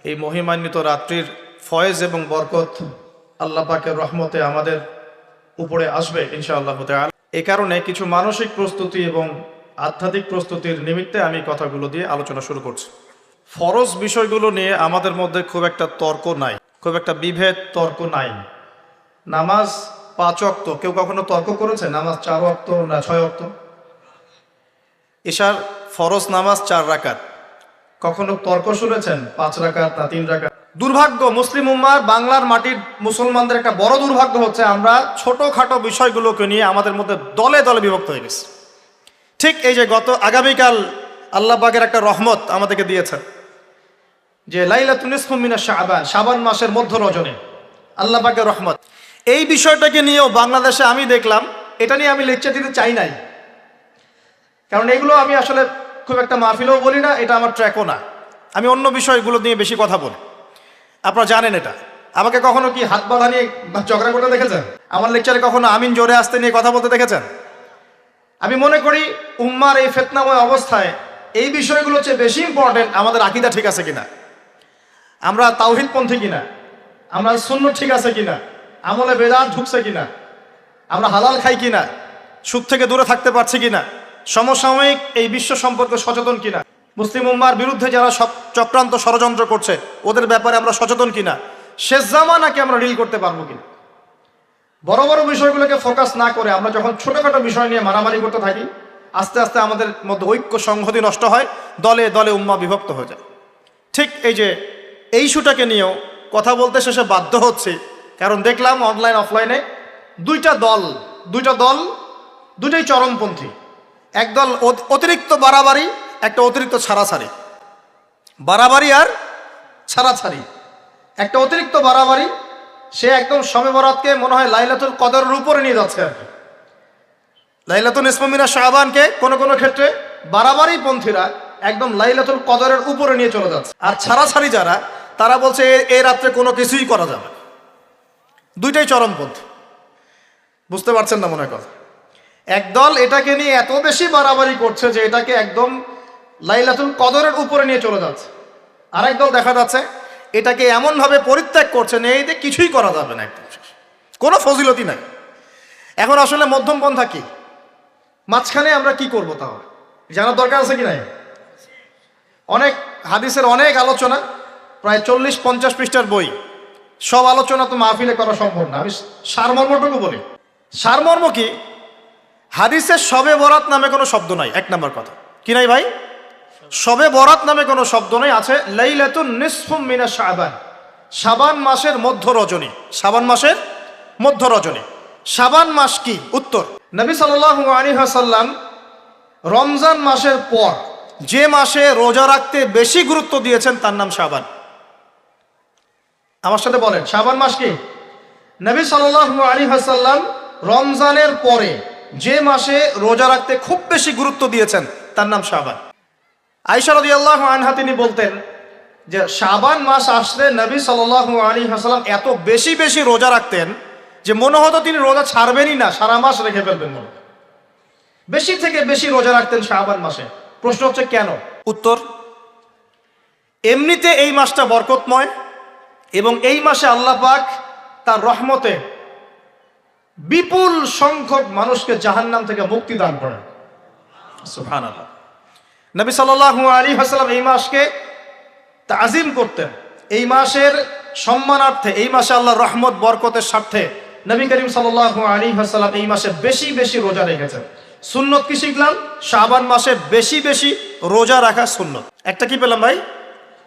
এই মহিমান্বিত রাত্রির ফয়েজ এবং বরকত আল্লাহ পাকের রহমতে আমাদের উপরে আসবে ইনশাআল্লাহ তাআলা। এই কারণে কিছু মানসিক প্রস্তুতি এবং আধ্যাত্মিক প্রস্তুতির নিমিত্তে আমি কথাগুলো দিয়ে আলোচনা শুরু করছি। ফরজ বিষয়গুলো নিয়ে আমাদের মধ্যে খুব একটা তর্ক নাই, খুব একটা বিভেদ তর্ক নাই। নামাজ 5 ওয়াক্ত, কেউ কখনো তর্ক করেছে নামাজ 4 ওয়াক্ত না 6 ওয়াক্ত? ঈশার ফরজ নামাজ 4 রাকাত, কখনো তর্ক শুনেছেন 5 রাকাত না 3 রাকাত? দুর্ভাগ্য, মুসলিম উম্মার বাংলার মাটির মুসলমানদের একটা বড় দুর্ভাগ্য হচ্ছে আমরা ছোটখাটো বিষয়গুলোকে নিয়ে আমাদের মধ্যে দলে দলে বিভক্ত হয়ে গেছি। ঠিক এই যে আগামীকাল আল্লাহ পাকের একটা রহমত আমাদেরকে দিয়েছেন যে লাইলাতুন নিসফু মিনাশ শাবান, শাবান মাসের মধ্য রজনী আল্লাহ পাকের রহমত। এই বিষয়টাকে নিয়েও বাংলাদেশে আমি দেখলাম, এটা নিয়ে আমি লেকচার দিতে চাই নাই, কারণ এগুলো আমি আসলে খুব একটা মাহফিলেও বলি না, এটা আমার ট্র্যাকও না। আমি অন্য বিষয়গুলো নিয়ে বেশি কথা বলি, আপনারা জানেন এটা। আমাকে কখনো কি হাত বাঁধা নিয়ে ঝগড়া করতে দেখেছেন? আমার লেকচারে কখনো আমিন জোরে আসতে নিয়ে কথা বলতে দেখেছেন? আমি মনে করি উম্মার এই ফিতনাময় অবস্থায় এই বিষয়গুলো চেয়ে বেশি ইম্পর্টেন্ট আমাদের আকীদা ঠিক আছে কিনা, আমরা তাওহীদপন্থী কিনা, আমরা সুন্নাত ঠিক আছে কিনা, আমলে বেদাত ঢুকছে কিনা, আমরা হালাল খাই কিনা, সুদ থেকে দূরে থাকতে পারছি কিনা, সমসাময়িক এই বিশ্ব সম্পর্কে সচেতন কিনা, মুসলিম উম্মার বিরুদ্ধে যারা সব চক্রান্ত ষড়যন্ত্র করছে ওদের ব্যাপারে আমরা সচেতন কিনা, শেষ জামানাকে আমরা ডিল করতে পারবো কিনা। বড় বড় বিষয়গুলোকে ফোকাস না করে আমরা যখন ছোটখাটো বিষয় নিয়ে মারামারি করতে থাকি, আস্তে আস্তে আমাদের মধ্যে ঐক্য সংহতি নষ্ট হয়, দলে দলে উম্মা বিভক্ত হয়ে যায়। ঠিক এই যে এই ইস্যুটাকে নিয়েও কথা বলতে শেষে বাধ্য হচ্ছে, কারণ দেখলাম অনলাইন অফলাইনে দুইটা দল দুটাই চরমপন্থী। একদল অতিরিক্ত বাড়াবাড়ি, একটা অতিরিক্ত ছাড়াছাড়ি। বাড়াবাড়ি আর ছাড়াছাড়ি, একটা অতিরিক্ত বাড়াবাড়ি, সে একদম শবে বরাতকে মনে হয় লাইলাতুল কদরের উপরে নিয়ে যাচ্ছে আর কি। লাইলাতুল নিসফু মিনাশ শাবানকে কোনো কোনো ক্ষেত্রে বাড়াবাড়ি পন্থীরা একদম লাইলাতুল কদরের উপরে নিয়ে চলে যাচ্ছে। আর ছাড়াছাড়ি যারা, তারা বলছে এই রাত্রে কোনো কিছুই করা যাবে। দুইটাই চরমপন্থী, বুঝতে পারছেন না মনে হয় কথা। একদল এটাকে নিয়ে এত বেশি বাড়াবাড়ি করছে যে এটাকে একদম লাইলাতুল কদরের উপরে নিয়ে চলে যাচ্ছে। আরেক দল দেখা যাচ্ছে এটাকে এমনভাবে পরিত্যাগ করছে না, এই যে কিছুই করা যাবে না, একদম কোনো ফজিলতি নাই। এখন আসলে মধ্যম পন্থা কি, মাঝখানে আমরা কি করব তাহলে জানার দরকার আছে কি নাই? অনেক হাদিসের অনেক আলোচনা, প্রায় 40-50 পৃষ্ঠার বই, সব আলোচনা তো মাহফিলে করা সম্ভব না। আমি সারমর্মটুকু বলি। সারমর্ম কি? হাদিসের শবে বরাত নামে কোনো শব্দ নাই, এক নাম্বার কথা। কি নাই ভাই? শবে বরাত নামে কোনো শব্দ নাই, আছে লাইলাতুন নিসফু মিনাশ শাবান, শাবান মাসের মধ্য রজনী। শাবান মাসের মধ্য রজনী। শাবান মাস কি? উত্তর, নবী সাল্লাল্লাহু আলাইহি ওয়াসাল্লাম রমজান মাসের পর যে মাসে রোজা রাখতে বেশি গুরুত্ব দিয়েছেন তার নাম শাবান। আমার সাথে বলেন, শাবান মাস কি? নবী সাল্লাল্লাহু আলাইহি ওয়াসাল্লাম রমজানের পরে যে মাসে রোজা রাখতে খুব বেশি গুরুত্ব দিয়েছেন তার নাম শাবান। আয়েশা রাদিয়াল্লাহু আনহা তিনি বলতেন যে শাবান মাস আসলে নবী সাল্লাল্লাহু আলাইহি ওয়াসাল্লাম এত বেশি বেশি রোজা রাখতেন যে মনে হতো তিনি রোজা ছাড়বেনই না, সারা মাস রেখে ফেলবেন মনে। বেশি থেকে বেশি রোজা রাখতেন শাবান মাসে। প্রশ্ন হচ্ছে কেন? উত্তর, এমনিতে এই মাসটা বরকতময় এবং এই মাসে আল্লাহ পাক তার রহমতে বিপুল সংখ্যক মানুষকে জাহান্নাম থেকে মুক্তি দান করেন। সুবহানাল্লাহ। নবী সাল্লাল্লাহু আলাইহি ওয়াসাল্লাম এই মাসকে তাজিম করতেন। এই মাসের সম্মানার্থে, এই মাসে আল্লাহর রহমত বরকতের স্বার্থে নবী করিম সাল্লাল্লাহু আলাইহি ওয়াসাল্লাম এই মাসে বেশি বেশি রোজা রেখেছেন। সুন্নত কি শিখলাম? শাবান মাসে বেশি বেশি রোজা রাখা সুন্নত। একটা কি পেলাম ভাই?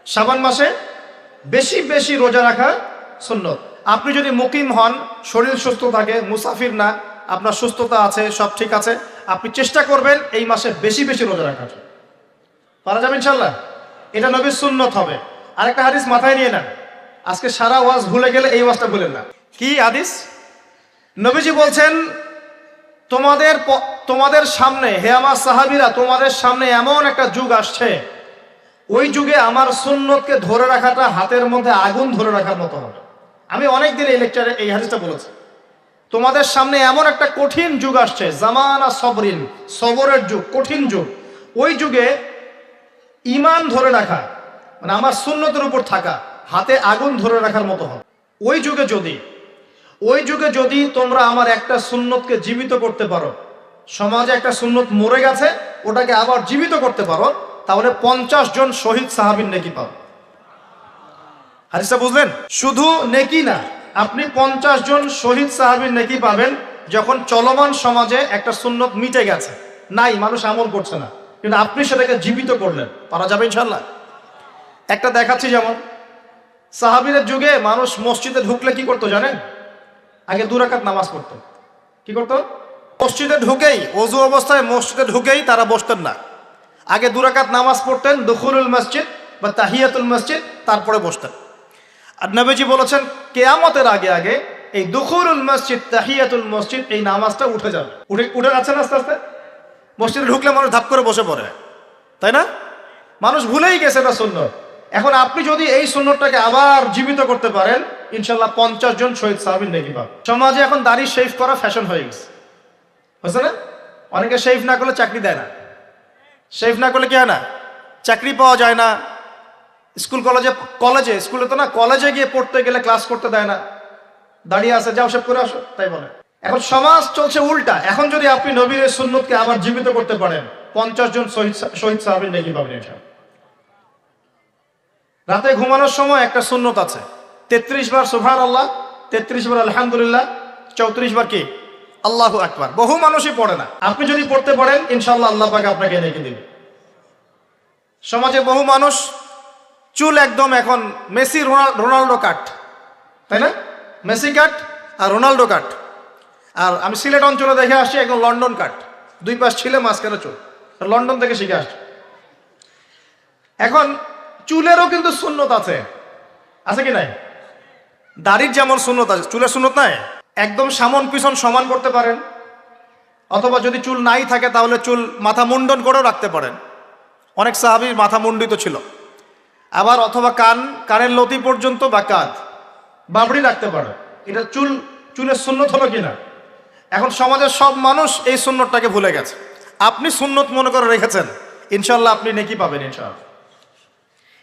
শাবান মাসে বেশি বেশি রোজা রাখা সুন্নত। আপনি যদি মুকিম হন, শরীর সুস্থ থাকে, মুসাফির না, আপনার সুস্থতা আছে, সব ঠিক আছে, আপনি চেষ্টা করবেন এই মাসে বেশি বেশি রোজা রাখার। পারা যাবে ইনশাল্লাহ। এটা নবীর সুন্নত হবে। আরেকটা হাদিস মাথায় নিয়ে নেন, আজকে সারা ওয়াজ ভুলে গেলে এই ওয়াজটা ভুলেন না। কি হাদিস? নবীজি বলছেন, তোমাদের সামনে, হে আমার সাহাবীরা, তোমাদের সামনে এমন একটা যুগ আসছে, ওই যুগে আমার সুন্নতকে ধরে রাখাটা হাতের মধ্যে আগুন ধরে রাখার মতো হবে। আমি অনেকদিন এই লেকচারে এই হাদিসটা বলেছি। তোমাদের সামনে এমন একটা কঠিন যুগ আসছে, জামানা সবরিন, সবরের যুগ, কঠিন যুগ। ওই যুগে ঈমান ধরে রাখা, মানে আমার সুন্নতের উপর থাকা, হাতে আগুন ধরে রাখার মতো হবে। ওই যুগে যদি তোমরা আমার একটা সুন্নতকে জীবিত করতে পারো, সমাজে একটা সুন্নত মরে গেছে ওটাকে আবার জীবিত করতে পারো, তাহলে 50 জন শহীদ সাহাবীর নেকি পাবে। হাদিসটা বুঝলেন? শুধু নেকি না, আপনি 50 জন শহীদ সাহাবীর নেকি পাবেন যখন চলমান সমাজে একটা সুন্নত মিটে গেছে, নাই, মানুষ আমল করছে না, কিন্তু আপনি সেটাকে জীবিত করলেন। পারা যাবে ইনশাল্লাহ। একটা দেখাচ্ছি, যেমন সাহাবীদের যুগে মানুষ মসজিদে ঢুকলে কি করতো জানেন? আগে 2 রাকাত নামাজ পড়তো। কি করতো? মসজিদে ঢুকেই, ওযু অবস্থায় মসজিদে ঢুকেই তারা বসতেন না, আগে 2 রাকাত নামাজ পড়তেন, দুখুলুল মসজিদ বা তাহিয়াতুল মসজিদ, তারপরে বসতেন। আর নবীজি বলেছেন কিয়ামতের আগে আগে এই দুখুলুল মসজিদ, তাহিয়াতুল মসজিদ, এই নামাজটা উঠে যাবে। উঠে যাচ্ছে না আস্তে আস্তে। মসজিদে ঢুকলে মানুষ ধাপ করে বসে পড়ে, তাই না? মানুষ ভুলেই গেছে এটা সুন্নত। এখন আপনি যদি এই সুন্নতটাকে আবার জীবিত করতে পারেন, ইনশাল্লাহ 50 জন শহীদ সাহাবীর নেকি পাবেন। সমাজে এখন দাড়ি শেভ করা ফ্যাশন হয়ে গেছে, বুঝছে না? অনেকে শেভ না করলে চাকরি দেয় না। শেভ না করলে কি হয় না? চাকরি পাওয়া যায় না। স্কুলে তো না, কলেজে গিয়ে পড়তে গেলে ক্লাস করতে দেয় না। দাঁড়িয়ে আছে, যাও শেভ করে আসো, তাই বলে। এখন সমাজ চলছে উল্টা। এখন যদি আপনি নবীর এই সুন্নতকে আবার জীবিত করতে পারেন, 50 জন শহীদ সাহাবীর নেকি পাবেন ইনশাআল্লাহ। রাতে ঘুমানোর সময় একটা সুন্নত আছে, 33 বার সুবহানাল্লাহ, 33 বার আলহামদুলিল্লাহ, 34 বার কি আল্লাহু আকবার। বহু মানুষই পড়ে না। আপনি যদি পড়তে পারেন, ইনশাআল্লাহ আল্লাহ পাক আপনাকে নেকি দিবেন। সমাজে বহু মানুষ চুল একদম এখন মেসি রোনাল্ডো কাট, তাই না? মেসি কাট আর রোনাল্ডো কাট। আর আমি সিলেট অঞ্চলে দেখে আসছি একদম লন্ডন কাট, 2 পাশ ছিলে মাঝখানে চুল, লন্ডন থেকে শিখে আসছি। এখন চুলেরও কিন্তু সুন্নত আছে কি নাই? দাড়ির যেমন সুন্নত আছে, চুলের সুন্নত নাই। একদম সামন পিছন সমান করতে পারেন, অথবা যদি চুল নাই থাকে তাহলে চুল মাথা মুন্ডন করেও রাখতে পারেন। অনেক সাহাবীর মাথা মুন্ডিত ছিল। আবার অথবা কানের লতি পর্যন্ত বা কাঁধ বাবড়ি রাখতে পারে। এটা চুলের সুন্নত হলো কিনা? এখন সমাজের সব মানুষ এই সুন্নতটাকে ভুলে গেছে। আপনি সুন্নত মনে করে রেখেছেন, ইনশাল্লাহ আপনি নেকি পাবেন ইনশাআল্লাহ।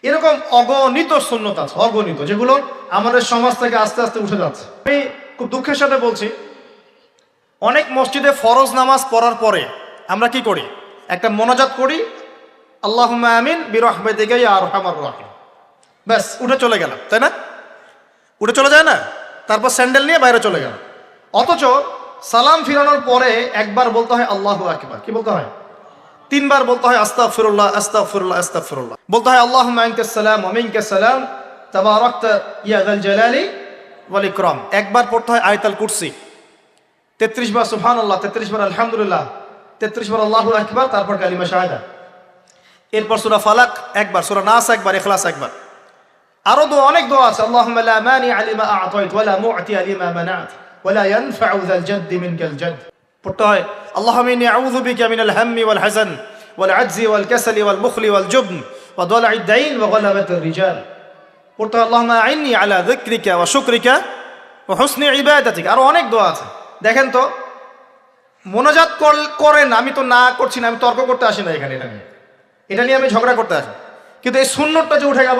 এরকম অগণিত সুন্নত আছে, অগণিত, যেগুলো আমাদের সমাজ থেকে আস্তে আস্তে উঠে যাচ্ছে। আমি খুব দুঃখের সাথে বলছি, অনেক মসজিদে ফরজ নামাজ পড়ার পরে আমরা কি করি? একটা মোনাজাত করি, আল্লাহুম্মা আমিন বিরহমাতিকা ইয়া আরহামার রাহিম, ব্যাস উঠে চলে গেলাম, তাই না? উঠে চলে যায় না? তারপর স্যান্ডেল নিয়ে বাইরে চলে গেল। অথচ সালাম ফিরানোর পরে একবার বলতে হয় আল্লাহু আকবার। কি বলতে হয়? 3 বার বলতে হয় আস্তাগফিরুল্লাহ আস্তাগফিরুল্লাহ আস্তাগফিরুল্লাহ। বলতে হয় আল্লাহুম্মা আনতাস সালাম ওয়া মিনকাস সালাম তাবারাকতা ইয়া যাল জালালি ওয়াল ইকরাম। একবার পড়তে হয় আয়াতুল কুরসি, 33 বার সুবহানাল্লাহ, 33 বার আলহামদুলিল্লাহ, 33 বার আল্লাহু আকবার, তারপর কালিমা শাহাদা। এরপর সূরা ফালাক একবার, সূরা নাস একবার, ইখলাস একবার। আরো অনেক দোয়া আছে। আল্লাহুম্মা লা মানিআ লিমা আ'তাইত ওয়া লা মু'তিয়া লিমা মানা'ত ওয়া লা ইয়ানফা'ু যাল জাদ্দি মিনকাল জাদ। পড়তে হয় আল্লাহুম্মা ইন্নী আউযু বিকা মিনাল হাম্মি ওয়াল হাযান ওয়াল আজজি ওয়াল কাসালি ওয়াল বুখলি ওয়াল জুবন ওয়া দালা'id দাইন ওয়া গালাবাতির রিজাল। পড়তে হয় আল্লাহুম্মা আ'ইন্নী আলা যিকরিকা ওয়া শুকরিকা ওয়া হুসনি ইবাদাতিক। আরো অনেক দোয়া আছে। দেখেন তো, মোনাজাত করেন, আমি তো না করছি না, আমি তর্ক করতে আসি না এখানে, এটা নিয়ে আমি ঝগড়া করতে আসি। কিন্তু এই সুন্নতটা যে উঠে গেল,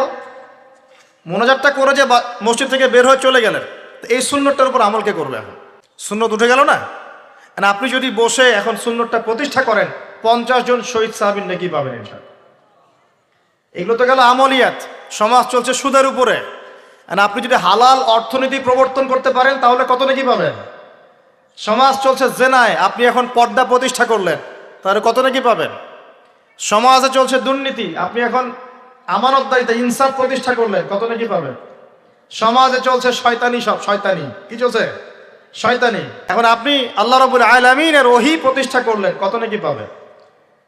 মোনাজাতটা করে যে মসজিদ থেকে বের হয়ে চলে গেলেন, এই সুন্নতটার উপর আমল কে করবে? এখন সুন্নত উঠে গেল না? আপনি যদি বসে এখন সুন্নতটা প্রতিষ্ঠা করেন, 50 জন শহীদ সাহাবীর নেকি পাবেন ইনশাআল্লাহ। এগুলো তো গেল আমলিয়াত। সমাজ চলছে সুদের উপরে। আপনি যদি হালাল অর্থনীতি প্রবর্তন করতে পারেন তাহলে কত নেকি পাবেন? সমাজ চলছে জেনায়, আপনি এখন পর্দা প্রতিষ্ঠা করলেন, তাহলে কত নেকি পাবেন? সমাজে চলছে দুর্নীতি, আপনি এখন আমানতদারিতা, ইনসাফ প্রতিষ্ঠা করলেন, কত নাকি পাবেন? সমাজে চলছে শয়তানি, সব শয়তানি। কি চলছে? শয়তানি। এখন আপনি আল্লাহ রাব্বুল আলামিনের ওহী প্রতিষ্ঠা করলেন, কত নাকি পাবেন?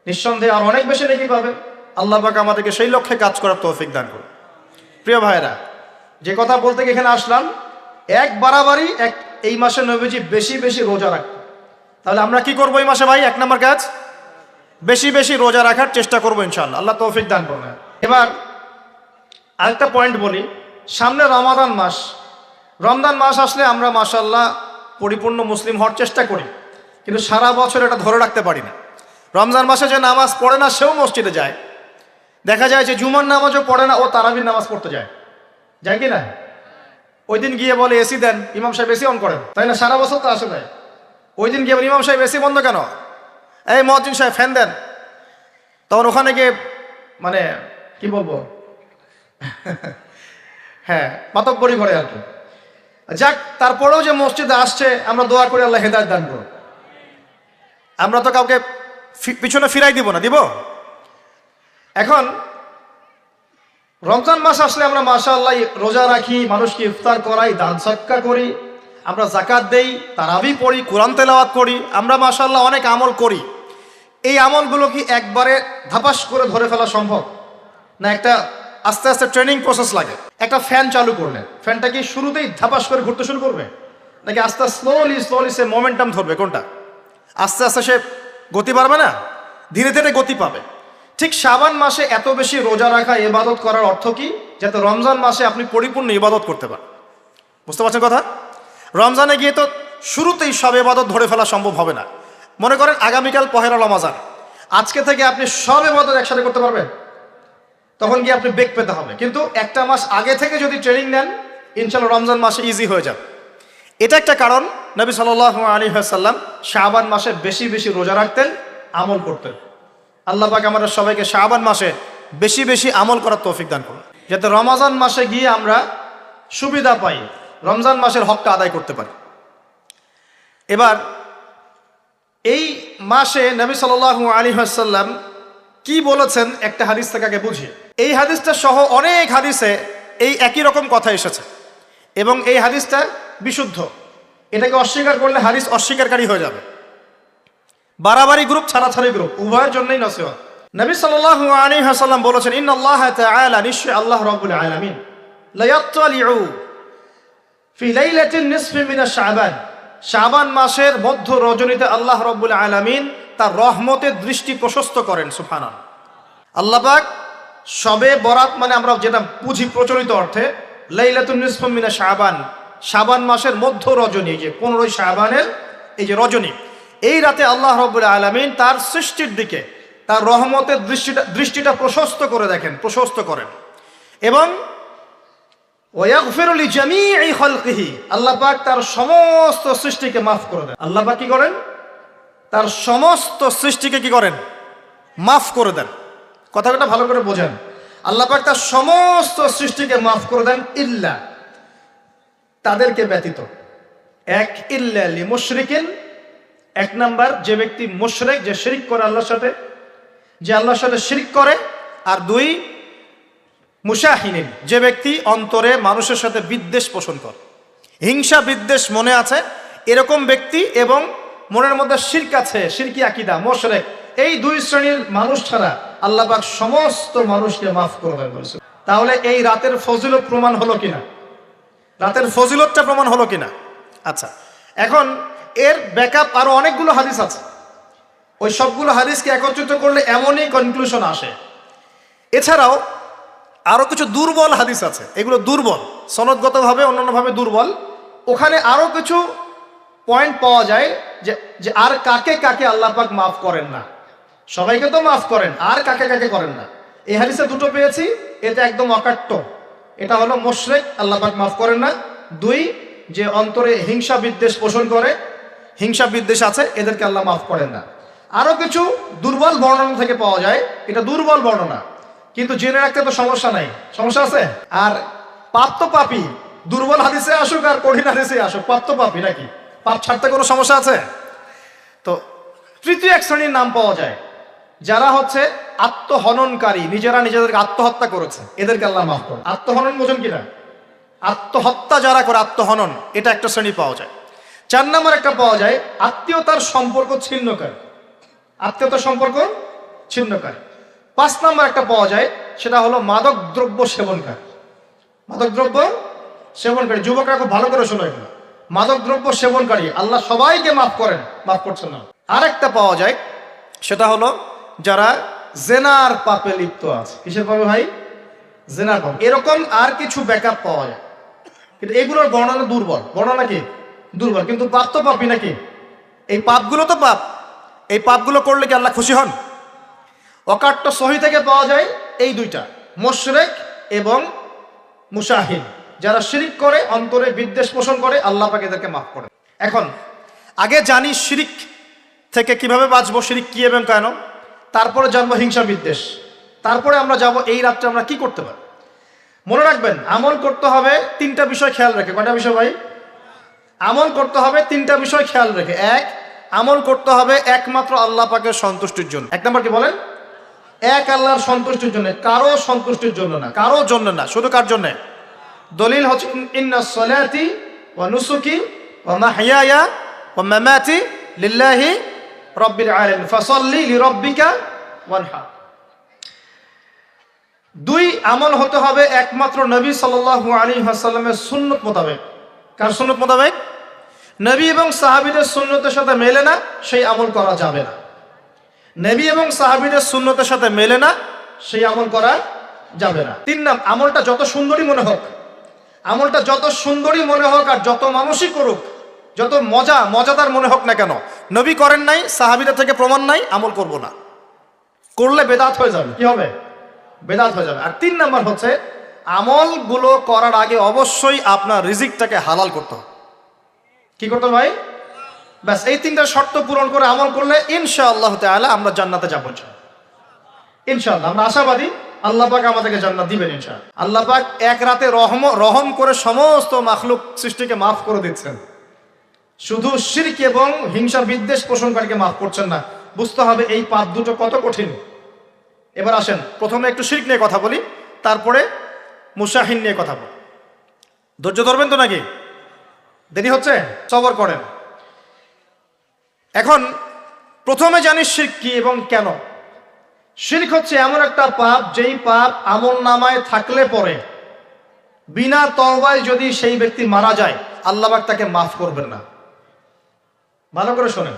নিঃসন্দেহে আর অনেক বেশি নাকি পাবেন। আল্লাহ পাক আমাদেরকে সেই লক্ষ্যে কাজ করার তৌফিক দান করুন। প্রিয় ভাইরা, যে কথা বলতে এখানে আসলাম, এই মাসে নবীজি বেশি বেশি রোজা রাখতেন। তাহলে আমরা কি করবো এই মাসে ভাই? 1 নম্বর কাজ, বেশি বেশি রোজা রাখার চেষ্টা করবো ইনশাআল্লাহ। আল্লাহ তৌফিক দান করবেন। এবার আরেকটা পয়েন্ট বলি, সামনে রমাদান মাস আসলে আমরা মাশাআল্লাহ পরিপূর্ণ মুসলিম হওয়ার চেষ্টা করি, কিন্তু সারা বছর এটা ধরে রাখতে পারি না। রমজান মাসে যে নামাজ পড়ে না সেও মসজিদে যায়, দেখা যায় যে জুমার নামাজও পড়ে না, ও তারাবির নামাজ পড়তে যায়, যায় কি না? ওই দিন গিয়ে বলে এসি দেন, ইমাম সাহেব এসি অন করেন, তাই না? সারা বছর তো আসে নাই। ওই দিন গিয়ে ইমাম সাহেব এসি বন্ধ কেন, এই মুয়াজ্জিন সাহেব ফ্যান দেন। তখন ওখানে গিয়ে মানে কি বলবো, হ্যাঁ মাতব্বরি করে আর কি। যাক, তারপরেও যে মসজিদে আসছে, আমরা দোয়া করি আল্লাহ হেদায়েত দান করুন। আমরা তো কাউকে পিছনে ফিরাই দিব না, দিব? এখন রমজান মাস আসলে আমরা মাশাআল্লাহ রোজা রাখি, মানুষকে ইফতার করাই, দান সদকা করি, আমরা যাকাত দেই, তারাবি পড়ি, কোরআন তেলাওয়াত করি, আমরা মাশাআল্লাহ অনেক আমল করি। এই আমলগুলো কি একবারে ধাপাস করে ধরে ফেলা সম্ভব না? একটা আস্তে আস্তে ট্রেনিং প্রসেস লাগে। একটা ফ্যান চালু করলে ফ্যানটা কি শুরুতেই ধাপাস করে ঘুরতে শুরু করবে, নাকি আস্তে আস্তে স্লোলি স্লোলি সে মোমেন্টাম ধরবে? কোনটা? আস্তে আস্তে সে গতি পারবে না, ধীরে ধীরে গতি পাবে। ঠিক শাবান মাসে এত বেশি রোজা রাখা, ইবাদত করার অর্থ কি? যাতে রমজান মাসে আপনি পরিপূর্ণ ইবাদত করতে পারেন। বুঝতে পারছেন কথা? রমজানে গিয়ে তো শুরুতেই সব ইবাদত ধরে ফেলা সম্ভব হবে না। মনে করেন আগামীকাল পহেলা রমাজান, আজকে থেকে আপনি সব ইবাদত একসাথে করতে পারবেন? তখন গিয়ে আপনি বেগ পেতে হবে। কিন্তু একটা মাস আগে থেকে যদি ট্রেনিং নেন, ইনশাআল্লাহ রমজান মাসে ইজি হয়ে যাবে। এটা একটা কারণ নবী সাল্লাল্লাহু আলাইহি ওয়াসাল্লাম শাবান মাসে বেশি বেশি রোজা রাখতেন, আমল করতেন। আল্লাহ পাক আমাদের সবাইকে শাবান মাসে বেশি বেশি আমল করার তৌফিক দান করুন, যাতে রমজান মাসে গিয়ে আমরা সুবিধা পাই, রমজান মাসের হকটা আদায় করতে পারি। এবার এই মাসে নবী সাল্লাল্লাহু আলাইহি ওয়াসাল্লাম কি বলেছেন একটা হাদিস থেকে আগে বুঝি। এই হাদিসটা সহ অনেক হাদিসে এই একই রকম কথা এসেছে এবং এই হাদিসটা বিশুদ্ধ। এটাকে অস্বীকার করলে হাদিস অস্বীকারী হয়ে যাবে। বাড়াবাড়ি গ্রুপ, ছাড়াছাড়ি গ্রুপ, উভয়ের জন্যই নসিহত। নবী সাল্লাল্লাহু আলাইহি ওয়াসাল্লাম বলেছেন, ইন্নাল্লাহ তাআলা, নিশ্চয় আল্লাহ রাব্বুল আলামিন, লা ইয়াত্তালিউ ফি লাইলাতিন নিসফি মিন শাবান, শাবান মাসের মধ্য রজনীতে আল্লাহ রাব্বুল আলামিন তার রহমতের দৃষ্টি প্রশস্ত করেন। সুবহানাল্লাহ। আল্লাহ পাক শবে বরাত মানে আমরা যেটা বুঝি প্রচলিত অর্থে, লাইলাতুন নিসফি মিন শাবান, শাবান মাসের মধ্য রজনী, যে 15 শাবানের এই যে রজনী, এই রাতে আল্লাহ রাব্বুল আলামিন তার সৃষ্টির দিকে তার রহমতের দৃষ্টিটা প্রশস্ত করে দেখেন, প্রশস্ত করেন। এবং ওয়াগফিরু লিজামিই খালকিহি, আল্লাহ পাক তার সমস্ত সৃষ্টিকে মাফ করে দেন। আল্লাহ পাক কি করেন? তার সমস্ত সৃষ্টিকে কি করেন? মাফ করে দেন। কথাটা ভালো করে বোঝেন। আল্লাহ পাক তার সমস্ত সৃষ্টিকে মাফ করে দেন, ইল্লা, তাদেরকে ব্যতীত। এক, ইল্লা লিমুশরিকিন, এক নাম্বার যে ব্যক্তি মুশরিক, যে শিরক করে আল্লাহর সাথে, যে আল্লাহর সাথে শিরক করে। আর দুই, মুশাহিনিন, যে ব্যক্তি অন্তরে মানুষের সাথে বিদ্বেষ পোষণ করে, হিংসা বিদ্বেষ মনে আছে এরকম ব্যক্তি, এবং মনের মধ্যে শিরক আছে, শিরকি আকীদা, মুশরিক, এই দুই শ্রেণীর মানুষ ছাড়া আল্লাহ পাক সমস্ত মানুষকে মাফ করে দেন বলেছেন। তাহলে এই রাতের ফজিলত প্রমাণ হলো কিনা? রাতের ফজিলতটা প্রমাণ হলো কিনা? আচ্ছা, এখন এর ব্যাকআপ আরো অনেকগুলো হাদিস আছে। ওই সবগুলো হাদিসকে একত্রিত করলে এমনই কনক্লুশন আসে। এছাড়াও আরো কিছু দুর্বল হাদিস আছে, এগুলো দুর্বল, সনদগতভাবে অন্যান্যভাবে দুর্বল। ওখানে আরো কিছু পয়েন্ট পাওয়া যায় যে আর কাকে কাকে আল্লাহ পাক মাফ করেন না। সবাইকে তো মাফ করেন, আর কাকে কাকে করেন না। এই হাদিসে দুটো পেয়েছি, এটা একদম অকাট্য। এটা হলো মুশরিক, আল্লাহ পাক মাফ করেন না। দুই, যে অন্তরে হিংসা বিদ্বেষ পোষণ করে, হিংসা বিদ্বেষ আছে, এদেরকে আল্লাহ মাফ করেন না। আরো কিছু দুর্বল বর্ণনা থেকে পাওয়া যায়, এটা দুর্বল বর্ণনা, কিন্তু জেনে রাখতে তো সমস্যা নাই। সমস্যা আছে? আর পাপ তো পাপী, দুর্বল হাদিসে আসুক আর কঠিন হাদিসে আসুক, পাপ তো পাপী নাকি? পাপ ছাড়তে কোনো সমস্যা আছে? তো তৃতীয় এক শ্রেণীর নাম পাওয়া যায়, যারা হচ্ছে আত্মহননকারী, নিজেরা নিজেদেরকে আত্মহত্যা করেছে, এদেরকে আল্লাহ মাফ করে। আত্মহনন বোঝেন কিনা? আত্মহত্যা যারা করে, আত্মহনন, এটা একটা শ্রেণী পাওয়া যায়। 4 নম্বর একটা পাওয়া যায় আত্মীয়তার সম্পর্ক ছিন্নকারী, আত্মীয়তার সম্পর্ক ছিন্নকারী। 5 নম্বর একটা পাওয়া যায়, সেটা হলো মাদক দ্রব্য সেবনকারী। মাদক দ্রব্য সেবনকারী, যুবকরা খুব ভালো করে শোনো এগুলো। মাদক দ্রব্য সেবনকারী আল্লাহ সবাইকে মাফ করেন, মাফ করছেন না। আর একটা পাওয়া যায়, সেটা হলো যারা জেনার পাপে লিপ্ত আছে। কিসের পাপে ভাই? জেনার পাপ। এরকম আর কিছু ব্যাকআপ পাওয়া যায়, কিন্তু এগুলোর বর্ণনা দুর্বল। বর্ণনা কি? দুর্বল। কিন্তু পাপ তো পাপই নাকি? এই পাপগুলো তো পাপ, এই পাপগুলো করলে কি আল্লাহ খুশি হন? অকাট্য সহি থেকে পাওয়া যায় এই দুইটা, মুশরিক এবং মুশাহিদ। যারা শিরিক করে, অন্তরে বিদ্বেষ পোষণ করে, আল্লাহ পাক এদেরকে মাফ করে। এখন আগে জানি শিরিক থেকে কিভাবে বাঁচবো, শিরিক কি এবং কেন, তারপরে জানবো হিংসা বিদ্বেষ, তারপরে আমরা যাব এই রাত্রে আমরা কি করতে পারি। মনে রাখবেন, আমল করতে হবে তিনটা বিষয় খেয়াল রেখে। কয়টা বিষয় ভাই? আমল করতে হবে তিনটা বিষয় খেয়াল রেখে। এক, আমল করতে হবে একমাত্র আল্লাহ পাকের সন্তুষ্টির জন্য। এক নম্বর কি বলেন? এক আল্লাহর সন্তুষ্টির জন্য, কারো সন্তুষ্টির জন্য না, কারো জন্য না, শুধু কার জন্য? দলিল হচ্ছে ইন্নাস সালাতি ওয়া নুসুকি ওয়া মাহইয়ায়া ওয়া মামাতি লিল্লাহি রাব্বিল আলামিন ফাসাল্লি লিরাব্বিকা ওয়ানহার। দুই, আমল হতে হবে একমাত্র নবী সাল্লাল্লাহু আলাইহি ওয়াসাল্লামের সুন্নাত মোতাবেক। কার সুন্নাত মোতাবেক? নবী এবং সাহাবীদের সুন্নতের সাথে মেলে না, সেই আমল করা যাবে না। নবী এবং সাহাবীদের সুন্নতের সাথে মেলে না, সেই আমল করা যাবে না। তিন নাম, আমলটা যত সুন্দরী মনে হোক, আমলটা যত সুন্দরী মনে হোক আর যত মানুষই করুক, যত মজাদার মনে হোক না কেন, নবী করেন নাই, সাহাবীদের থেকে প্রমাণ নাই, আমল করব না। করলে বেদাত হয়ে যাবে। কি হবে? বেদাত হয়ে যাবে। আর তিন নাম্বার হচ্ছে, আমলগুলো করার আগে অবশ্যই আপনার রিজিকটাকে হালাল করতে হবে। কি করতে হবে ভাই? ব্যাস, এই তিনটা শর্ত পূরণ করে আমল করলে ইনশাআল্লাহ তাআলা আমরা জান্নাতে যাবো ইনশাআল্লাহ। আমরা আশাবাদী আল্লাহ পাক আমাদেরকে জান্নাত দিবেন ইনশাআল্লাহ। আল্লাহ পাক এক রাতে রহম করে সমস্ত মাখলুক সৃষ্টিকে মাফ করে দিচ্ছেন, শুধু শিরক এবং হিংসা বিদ্বেষ পোষণকারীকে মাফ করছেন না। বুঝতে হবে এই পাপ দুটো কত কঠিন। এবার আসেন, প্রথমে একটু শিরক নিয়ে কথা বলি, তারপরে মুশাহিন নিয়ে কথা বলি। ধৈর্য ধরবেন তো নাকি? দেরি হচ্ছে? সবর করেন। এখন প্রথমে জানি শিরক কি এবং কেন। শিরক হচ্ছে এমন একটা পাপ, যেই পাপ আমল নামায় থাকলে পরে বিনা তওবায় যদি সেই ব্যক্তি মারা যায়, আল্লাহ পাক তাকে মাফ করবেন না। ভালো করে শোনেন,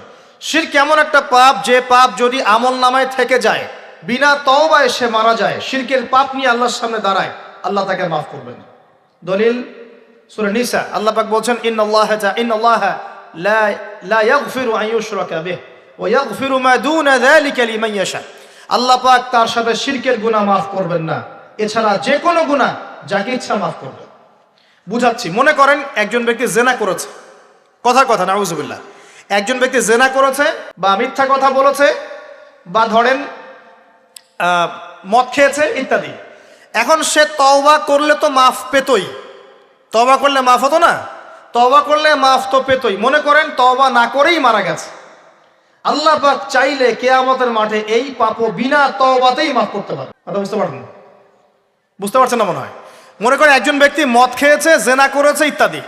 শিরক এমন একটা পাপ, যে পাপ যদি আমল নামায় থেকে যায়, বিনা তওবায় সে মারা যায়, শিরকের পাপ নিয়ে আল্লাহর সামনে দাঁড়ায়, আল্লাহ তাকে মাফ করবেন না। দলিল সূরা নিসা, আল্লাহ পাক বলছেন ইন্নাল্লাহা লা ইয়াগফিরু আন ইউশরাকা বিহি ওয়া ইয়াগফিরু মা দুনা যালিকা লিমান ইয়াশা। আল্লাহ পাক তার সাথে শিরকের গুনাহ মাফ করবেন না, এছাড়া যে কোনো গুনাহ যাকে ইচ্ছা মাফ করবেন। বুঝাচ্ছি, মনে করেন একজন ব্যক্তি জেনা করেছে, কথা নাউজুবিল্লাহ, একজন ব্যক্তি জেনা করেছে বা মিথ্যা কথা বলেছে বা ধরেন মদ খেয়েছে ইত্যাদি। এখন সে তওবা করলে তো মাফ পেতই, তওবা করলে মাফ হতো না? তওবা করলে মাফ তো পেতই। মনে করেন তওবা না করেই মারা গেছে, আল্লাহ পাক চাইলে কিয়ামতের মাঠে এই পাপও বিনা তওবাতেই মাফ করতে পারে। কথা বুঝতে পারছেন না মনে হয়? মনে করেন একজন ব্যক্তি মদ খেয়েছে, জেনা করেছে ইত্যাদি,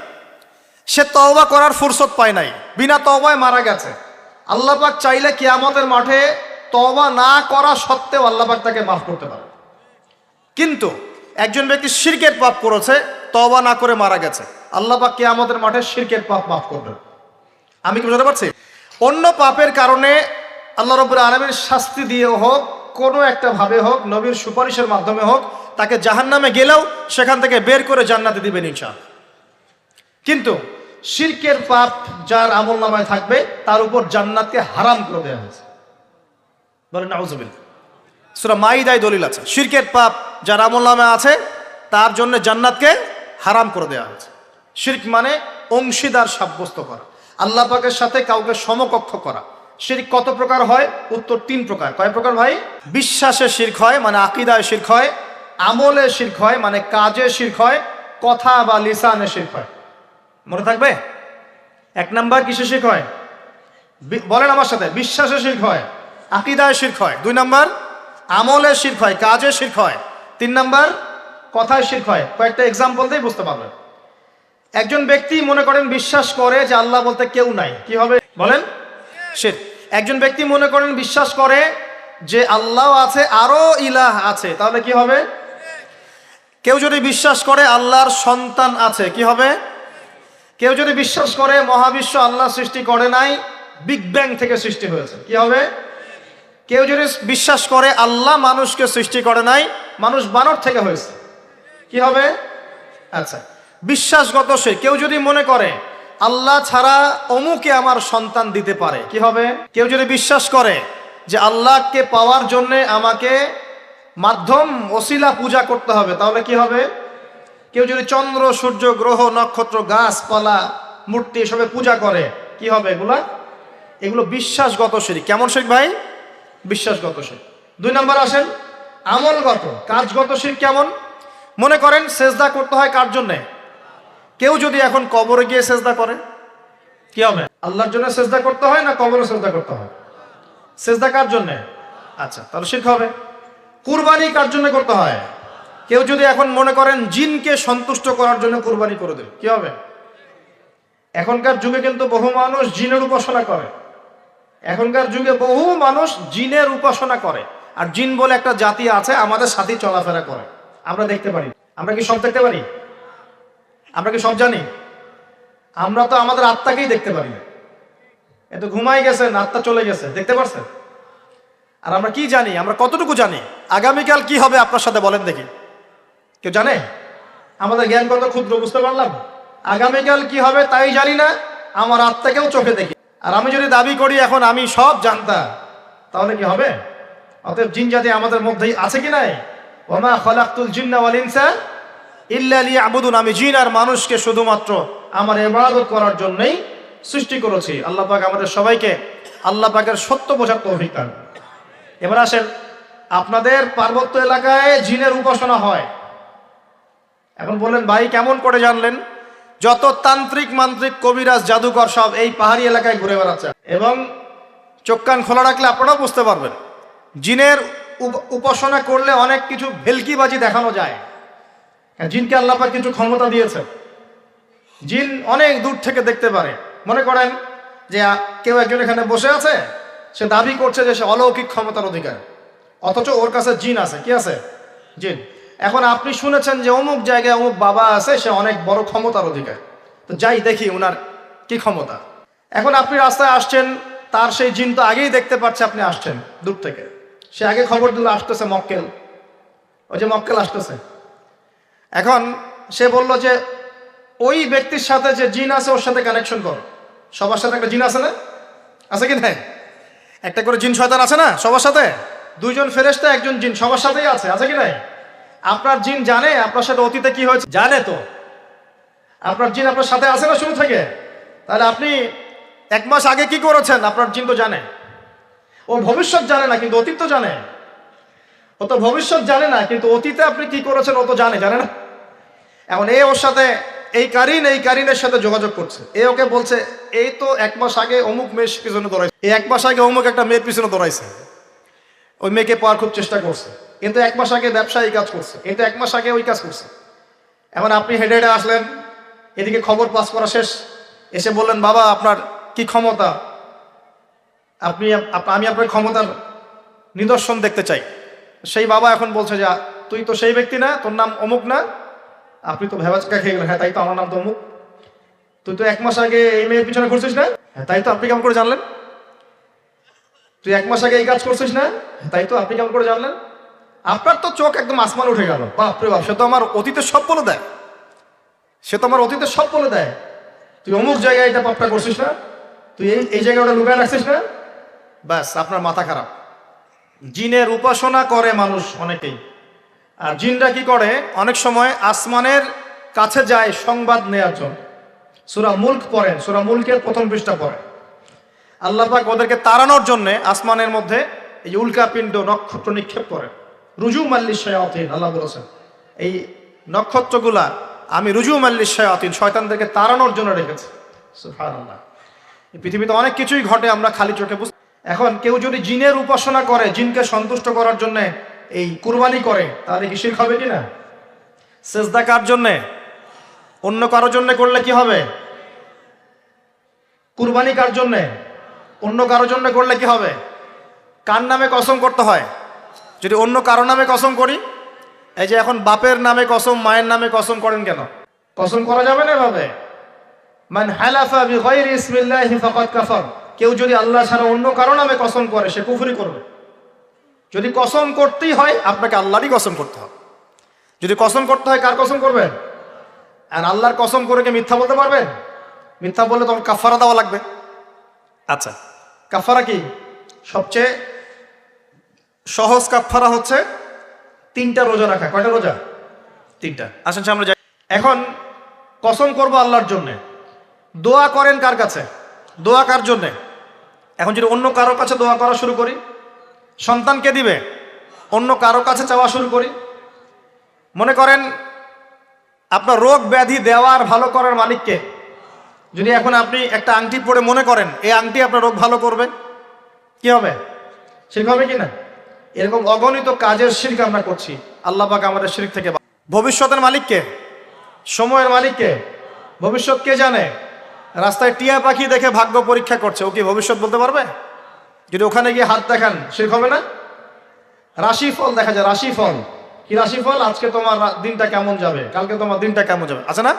সে তওবা করার ফুরসত পায় নাই, বিনা তওবায় মারা গেছে। আল্লাহ পাক চাইলে কিয়ামতের মাঠে তওবা না করা সত্ত্বেও আল্লাহ পাক তাকে মাফ করতে পারে। কিন্তু একজন ব্যক্তি শিরকের পাপ করেছে, তওবা না করে মারা গেছে, আল্লাহ পাক কিয়ামতের মাঠে শিরকের পাপ মাফ করবেন। আমি কি বুঝতে পারছি? অন্য পাপের কারণে আল্লাহ রাব্বুল আলামিন শাস্তি দিয়ে হোক, কোনো একটা ভাবে হোক, নবীর সুপারিশের মাধ্যমে হোক, তাকে জাহান্নামে গেলেও সেখান থেকে বের করে জান্নাতে দিবেন ইনশাআল্লাহ। কিন্তু শিরকের পাপ যার আমল নামায় থাকবে, তার উপর জান্নাতকে হারাম করে দেওয়া হয়েছে। বলেন নাউজুবিল্লাহ। সূরা মাইদায় দলিল আছে, শিরকের পাপ যার আমল নামায় আছে তার জন্য জান্নাতকে হারাম করে দেওয়া হয়েছে। শিরক মানে অংশীদার সাব্যস্ত করা, আল্লাহ পাকের সাথে কাউকে সমকক্ষ করা। শিরক কত প্রকার হয়? উত্তর তিন প্রকার। কয় প্রকার ভাই? বিশ্বাসে শিরক হয়, মানে আকীদায় শিরক হয়; আমলে শিরক হয়, মানে কাজে শিরক হয়; কথা বা লিসানে শিরক হয়। মনে থাকবে? এক নাম্বার কিসে শিরক হয়? বলেন আমার সাথে। বিশ্বাসে শিরক হয়, আকীদায় শিরক হয়। দুই নাম্বার আমলে শিরক হয়, কাজে শিরক হয়। তিন নাম্বার কথায় শিরক হয়। কয়েকটা এক্সাম্পল দিয়ে বুঝতে পারবেন। একজন ব্যক্তি মনে করেন বিশ্বাস করে যে আল্লাহ বলতে কেউ নাই, কি হবে বলেন? শিরক। একজন ব্যক্তি মনে করেন বিশ্বাস করে যে আল্লাহ আছে, আরো ইলাহ আছে, তাহলে কি হবে? কেউ যদি বিশ্বাস করে আল্লাহর সন্তান আছে, কি হবে? কেউ যদি বিশ্বাস করে মহাবিশ্ব আল্লাহ সৃষ্টি করে নাই, বিগ ব্যাং থেকে সৃষ্টি হয়েছে, কি হবে? কেউ যদি বিশ্বাস করে আল্লাহ মানুষকে সৃষ্টি করে নাই, মানুষ বানর থেকে হয়েছে, কি হবে? আচ্ছা, বিশ্বাসগত সে। কেউ যদি মনে করে আল্লাহ ছাড়া অমুকে আমার সন্তান দিতে পারে, কি হবে? কেউ যদি বিশ্বাস করে যে আল্লাহকে পাওয়ার জন্য আমাকে মাধ্যম ওসিলা পূজা করতে হবে, তাহলে কি হবে? কেউ যদি চন্দ্র, সূর্য, গ্রহ, নক্ষত্র, গাছপালা, মূর্তি এসবে পূজা করে, কি হবে? এগুলো বিশ্বাসগত শিরক। কেমন শিরক ভাই? বিশ্বাসগত শিরক। 2 নম্বর আসেন আমলগত, কাজগত শিরক। কেমন? মনে করেন সেজদা করতে হয় কার জন্যে? কেউ যদি এখন কবরে গিয়ে সেজদা করে, কি হবে? আল্লাহর জন্য সেজদা করতে হয় না কবরে সেজদা করতে হয়? সেজদা কার জন্যে? আচ্ছা, তাহলে শিরক হবে। কুরবানি কার জন্য করতে হয়? কেউ যদি এখন মনে করেন জিনকে সন্তুষ্ট করার জন্য কুরবানি করে দেবে, কি হবে? এখনকার যুগে কিন্তু বহু মানুষ জিনের উপাসনা করে। এখনকার যুগে বহু মানুষ জিনের উপাসনা করে। আর জিন বলে একটা জাতি আছে, আমাদের সাথে চলাফেরা করে, আমরা দেখতে পারি। আমরা কি সব দেখতে পারি? আমরা কি সব জানি? আমরা তো আমাদের আত্মাকেই দেখতে পারি না। এত ঘুমাই গেছেন, আত্মা চলে গেছে, দেখতে পারছেন? আর আমরা কি জানি? আমরা কতটুকু জানি আগামীকাল কি হবে আপনার সাথে, বলেন দেখি? কেউ জানে? আমাদের জ্ঞান কত ক্ষুদ্র, বুঝতে পারলাম। আগামীকাল কি হবে তাই জানি না, আমার আত্মাকেও চোখে দেখি। আর আমি যদি দাবি করি এখন আমি সব জানতাম, তাহলে কি হবে? অতএব জিন জাতি আমাদের মধ্যেই আছে কি নাই? ওমা খলাকতুল জিন্না ওয়াল ইনসা ইল্লা লিয়াবুদুন। আমি জিন আর মানুষকে শুধুমাত্র আমার ইবাদত করার জন্যই সৃষ্টি করেছি। আল্লাহ পাক আমাদের সবাইকে আল্লাহ পাকের সত্য বোঝার তৌফিক দান। এবার আসেন, আপনাদের পার্বত্য এলাকায় জিনের উপাসনা হয়। এখন বললেন ভাই কেমন করে জানলেন? যত তান্ত্রিক, মান্ত্রিক, কবিরাজ, জাদুকর সব এই পাহাড়ি এলাকায় ঘুরে বেড়াচ্ছে। এবং চোখ কান খোলা রাখলে আপনারাও বুঝতে পারবেন, জিনের উপাসনা করলে অনেক কিছু ভেলকিবাজি দেখানো যায়। জিনকে আল্লাহ পাক কিছু ক্ষমতা দিয়েছে। জিন অনেক দূর থেকে দেখতে পারে। মনে করেন যে কেউ একজন এখানে বসে আছে, সে দাবি করছে যে সে অলৌকিক ক্ষমতার অধিকার, অথচ ওর কাছে জিন আছে। কি আছে? জিন। এখন আপনি শুনেছেন যে অমুক জায়গায় অমুক বাবা আছে, সে অনেক বড় ক্ষমতার অধিকার, তো যাই দেখি ওনার কি ক্ষমতা। এখন আপনি রাস্তায় আসছেন, তার সেই জিন তো আগেই দেখতে পাচ্ছে আপনি আসছেন দূর থেকে। সে আগে খবর দিল আসতেছে মক্কেল, ওই যে মক্কেল আসতেছে। এখন সে বলল যে ওই ব্যক্তির সাথে যে জিন আছে ওর সাথে কানেকশন কর। সবার সাথে একটা জিন আছে না? আছে কি না? একটা করে জিন শয়তান আছে না সবার সাথে? 2 জন ফেরেশতা, 1 জন জিন, সবার সাথেই আছে। আছে কি নাই? আপনার জিন জানে আপনার সাথে অতীতে কি হয়েছে? জানে তো। আপনার জিন আপনার সাথে আছে না শুরু থেকে? তাহলে আপনি 1 মাস আগে কি করেছেন আপনার জিন তো জানে। ও ভবিষ্যৎ জানে না, কিন্তু অতীত তো জানে। ও তো ভবিষ্যৎ জানে না, কিন্তু অতীতে আপনি কি করেছেন ও তো জানে না? এখন ওর সাথে এই কারিনের সাথে যোগাযোগ করছে। ওকে বলছে এই তো 1 মাস আগে অমুক মেয়ের পিছনে দৌড়াইছে, 1 মাস আগে অমুক একটা মেয়ের পিছনে দৌড়াইছে, ওই মেয়েকে পাওয়ার খুব চেষ্টা করছে, কিন্তু 1 মাস আগে ব্যবসায়ী কাজ করছে, কিন্তু 1 মাস আগে ওই কাজ করছে। এখন আপনি হেঁটে হেঁটে আসলেন, এদিকে খবর পাস করা শেষ, এসে বললেন বাবা আপনার কি ক্ষমতা, আমি আপনার ক্ষমতার নিদর্শন দেখতে চাই। সেই বাবা এখন বলছে যে তুই তো সেই ব্যক্তি না, তোর নাম অমুক না, আপনি তো ভেবাচকা খেয়ে গেলেন। হ্যাঁ তাই তো, আমার নাম তো অমুক। তুই তো 1 মাস আগে এই মেয়ের পিছনে ঘুরছিস না? হ্যাঁ তাই তো, আপনি কেমন করে জানলেন? তুই 1 মাস আগে এই কাজ করছিস না? তাই তো, আপনি কেমন করে জানলেন? আপনার তো চোখ একদম আসমান উঠে গেল। বাপরে বাপ, সে তো আমার অতীতের সব বলে দেয়, তুই অমুক জায়গায় এটা পাপটা করছিস না, তুই এই জায়গায় ওটা লুকায় রাখছিস না। ব্যাস, আপনার মাথা খারাপ। জিনের উপাসনা করে মানুষ অনেকেই। আর জিনরা কি করে? অনেক সময় আসমানের কাছে যায় সংবাদ নেওয়ার জন্য। সূরা মুলক পড়েন, সূরা মুলকের 1ম পৃষ্ঠা পড়েন। আল্লাহ পাক ওদেরকে তাড়ানোর জন্য আসমানের মধ্যে এই উল্কাপিণ্ড, নক্ষত্র নিক্ষেপ করেন। রুজুম আল্লিশ শায়াতিন, আল্লাহ বলেছেন এই নক্ষত্রগুলা আমি রুজুম আল্লিশ শায়াতিন, শয়তানদেরকে তাড়ানোর জন্য রেখেছি। সুবহানাল্লাহ। এই পৃথিবীতে অনেক কিছুই ঘটে, আমরা খালি চোখে বুঝি। এখন কেউ যদি জিনের উপাসনা করে, জিনকে সন্তুষ্ট করার জন্য এই কুরবানি করে, তাহলে কি শিরক হবে কিনা? সেজদা কার জন্যে? অন্য কারোর জন্য করলে কি হবে? কুরবানি কার জন্যে? অন্য কারোর জন্য করলে কি হবে? কার নামে কসম করতে হয়? যদি অন্য কারো নামে কসম করি, এই যে এখন বাপের নামে কসম, মায়ের নামে কসম করেন কেন? কসম করা যাবে না এভাবে। মান হালাফা বিগাইরি ইসমিল্লাহি ফাকাদ কাফার। কেউ যদি আল্লাহ ছাড়া অন্য কারো নামে কসম করে, সে কুফরি করবে। যদি কসম করতেই হয়, আপনাকে আল্লাহরই কসম করতে হবে। যদি কসম করতে হয়, কার কসম করবেন? আর আল্লাহর কসম করে কি মিথ্যা বলতে পারবেন? মিথ্যা বললে তখন কাফারা দেওয়া লাগবে। আচ্ছা, কাফারা কি? সবচেয়ে সহজ কাফারা হচ্ছে তিনটা রোজা রাখা। কয়টা রোজা? তিনটা। আসেন সামনে যাই। এখন কসম করব আল্লাহর জন্যে, দোয়া করেন কার কাছে? দোয়া কার জন্যে? এখন যদি অন্য কারো কাছে দোয়া করা শুরু করি, সন্তানকে দিবে, অন্য কারো কাছে চাওয়া শুরু করি, মনে করেন আপনার রোগ ব্যাধি দেওয়ার ভালো করার মালিককে যদি এখন আপনি একটা আংটি পরে মনে করেন এই আংটি আপনার রোগ ভালো করবে, কি হবে? শিরক হবে কি না? এরকম অগণিত কাজের শিরক আমরা করছি। আল্লাহ পাক আমাদের শিরক থেকে। ভবিষ্যতের মালিককে, সময়ের মালিককে, ভবিষ্যৎ কে জানে? রাস্তায় টিয়া পাখি দেখে ভাগ্য পরীক্ষা করছে, ও কি ভবিষ্যৎ বলতে পারবে? যদি ওখানে গিয়ে হাত দেখান শিরক হবে না? রাশিফল দেখা যায়, রাশিফল কি? রাশিফল আজকে তোমার দিনটা কেমন যাবে, কালকে তোমার দিনটা কেমন যাবে, আছে না?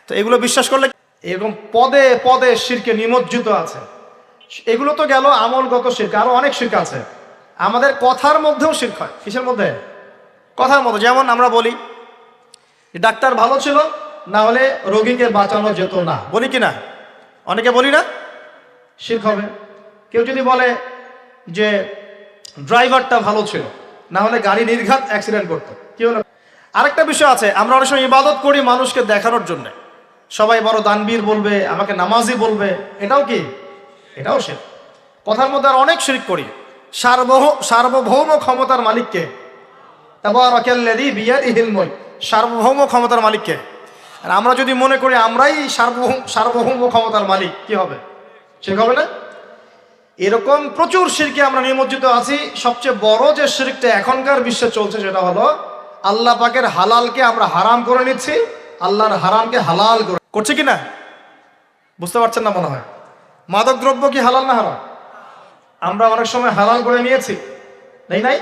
তো এগুলো বিশ্বাস করলে এরকম পদে পদে শিরকে নিমজ্জিত আছে। এগুলো তো গেল আমলগত শিরক, আরো অনেক শিরক আছে। আমাদের কথার মধ্যেও শিরক হয়। কিসের মধ্যে? কথার মধ্যে। যেমন আমরা বলি ডাক্তার ভালো ছিল, না হলে রোগীকে বাঁচানো যেত না, বলি কি না? অনেকে বলি না? শিরক হবে। কেউ যদি বলে যে ড্রাইভারটা ভালো ছিল, না হলে গাড়ি নির্ঘাত অ্যাক্সিডেন্ট করতো, কি হলো? আরেকটা বিষয় আছে, আমরা অনেক সময় ইবাদত করি মানুষকে দেখানোর জন্য। সবাই বড় দানবীর বলবে, আমাকে নামাজি বলবে, এটাও কি? এটাও শিরক। কথার মধ্যে আর অনেক শিরক করি। সার্বভৌম ক্ষমতার মালিককে, তাবারাকাল্লাযী বিয়াদিহিল মুলক, সার্বভৌম ক্ষমতার মালিককে। আর আমরা যদি মনে করি আমরাই সার্বভৌম ক্ষমতার মালিক, কি হবে? শিরক হবে না? এরকম প্রচুর শিরকে আমরা নিমজ্জিত আছি। সবচেয়ে বড় যে শিরকটা এখনকার বিশ্বে চলছে সেটা হলো আল্লাহ পাকের হালালকে আমরা হারাম করে নিচ্ছি, আল্লাহর হারামকে হালাল করছে কিনা বুঝতে পারছেন না মনে হয়। মাদক দ্রব্য কি হালাল না হারাম? আমরা অনেক সময় হালাল করে নিয়েছি, নাই?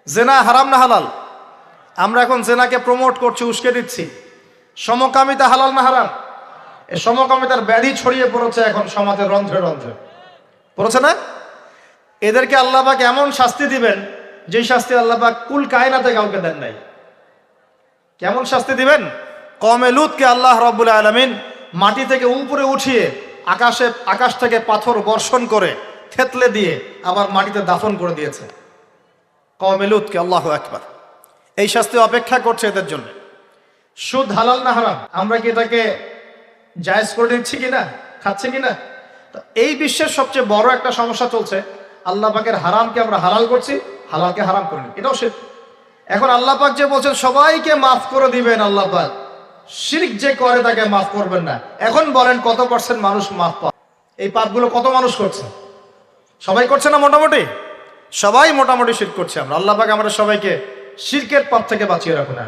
জেনা হারাম না হালাল? আমরা এখন জেনাকে প্রমোট করছি, উস্কে দিচ্ছি। সমকামিতা হালাল না হারাম? এই সমকামিতার ব্যাধি ছড়িয়ে পড়েছে এখন সমাজের রন্ধ্রে রন্ধ্রে, পড়েছে না? এদেরকে আল্লাহ পাক এমন শাস্তি দিবেন যেই শাস্তি আল্লাহ পাক কুল কায়নাতে কাউকে দেন নাই। কেমন শাস্তি দিবেন? কওমে লূতকে আল্লাহ রাব্বুল আলামিন মাটি থেকে উপরে উঠিয়ে আকাশ থেকে পাথর বর্ষণ করে থেতলে দিয়ে আবার মাটিতে দাফন করে দিয়েছে কওমে লূতকে। আল্লাহু আকবার। এই শাস্তি অপেক্ষা করছে এদের জন্য। সুদ হালাল না হারাম? আমরা কি এটাকে জায়েজ করে নিচ্ছি কিনা, খাচ্ছি কিনা? এই বিশ্বের সবচেয়ে বড় একটা সমস্যা চলছে, আল্লাহ পাকের হারামকে আমরা হালাল করছি, হালালকে হারাম করিনি, এটাও শিরক। এখন আল্লাহ পাক যে বলছেন সবাইকে মাফ করে দিবেন, আল্লাহ পাক শিরক যে করে তাকে মাফ করবেন না। এখন বলেন কত পার্সেন্ট মানুষ মাফ পায়? এই পাপগুলো কত মানুষ করছে? সবাই করছে না? মোটামুটি সবাই মোটামুটি শিরক করছে আমরা। আল্লাহ পাক আমরা সবাইকে শিরকের পাপ থেকে বাঁচিয়ে রাখুন।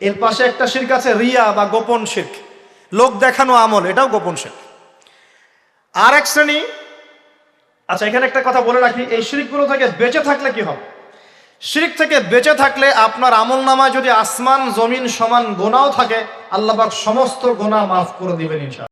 এর পাশে একটা শিরক আছে রিয়া বা গোপন শিরক, লোক দেখানো আমল, এটাও গোপন শিরক। আর এক শ্রেণী। আচ্ছা, এখানে একটা কথা বলে রাখি, এই শিরকগুলো থেকে বেঁচে থাকলে কি হবে? শিরক থেকে বেঁচে থাকলে আপনার আমল নামায় যদি আসমান জমিন সমান গোনাও থাকে, আল্লাহ পাক সমস্ত গোনা মাফ করে দিবেন ইনশাআল্লাহ।